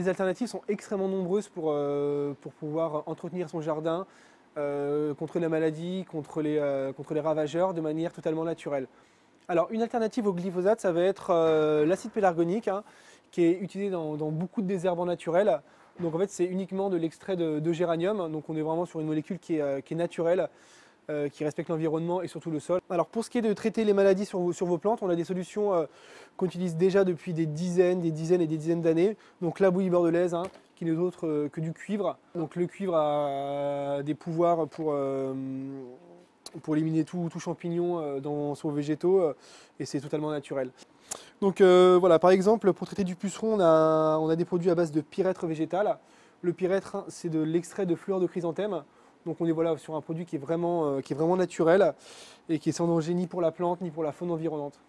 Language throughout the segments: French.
les alternatives sont extrêmement nombreuses pour pouvoir entretenir son jardin contre la maladie, contre les ravageurs de manière totalement naturelle. Alors, une alternative au glyphosate, ça va être l'acide pélargonique, hein, qui est utilisé dans beaucoup de désherbants naturels. Donc, en fait, c'est uniquement de l'extrait de géranium. Donc, on est vraiment sur une molécule qui est naturelle, qui respecte l'environnement et surtout le sol. Alors, pour ce qui est de traiter les maladies sur vos plantes, on a des solutions qu'on utilise déjà depuis des dizaines et des dizaines d'années. Donc, la bouillie bordelaise, hein, qui n'est autre que du cuivre. Donc, le cuivre a des pouvoirs pour éliminer tout champignon sur vos végétaux et c'est totalement naturel. Donc voilà, par exemple, pour traiter du puceron, on a des produits à base de pyrètre végétal. Le pyrètre, hein, c'est de l'extrait de fleurs de chrysanthème. Donc on est voilà, sur un produit qui est vraiment naturel et qui est sans danger ni pour la plante ni pour la faune environnante.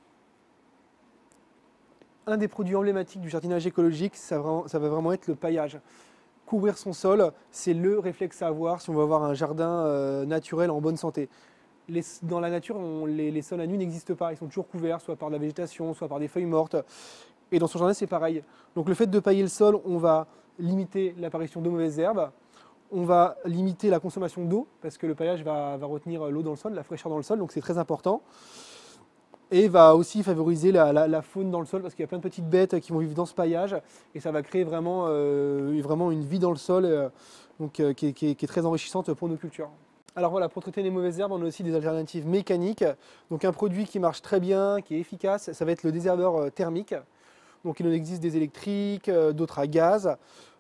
Un des produits emblématiques du jardinage écologique, ça va vraiment être le paillage. Couvrir son sol, c'est le réflexe à avoir si on veut avoir un jardin naturel en bonne santé. Dans la nature, les sols à nu n'existent pas, ils sont toujours couverts, soit par de la végétation, soit par des feuilles mortes. Et dans son jardin, c'est pareil. Donc le fait de pailler le sol, on va limiter l'apparition de mauvaises herbes, on va limiter la consommation d'eau, parce que le paillage va retenir l'eau dans le sol, la fraîcheur dans le sol, donc c'est très important. Et va aussi favoriser la faune dans le sol, parce qu'il y a plein de petites bêtes qui vont vivre dans ce paillage, et ça va créer vraiment une vie dans le sol qui est très enrichissante pour nos cultures. Alors voilà, pour traiter les mauvaises herbes, on a aussi des alternatives mécaniques. Donc un produit qui marche très bien, qui est efficace, ça va être le désherbeur thermique. Donc il en existe des électriques, d'autres à gaz.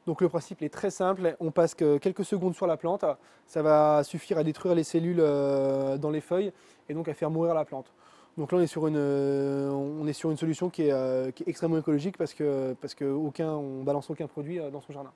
Donc le principe est très simple, on passe quelques secondes sur la plante, ça va suffire à détruire les cellules dans les feuilles et donc à faire mourir la plante. Donc là on est sur une solution qui est extrêmement écologique parce que on balance aucun produit dans son jardin.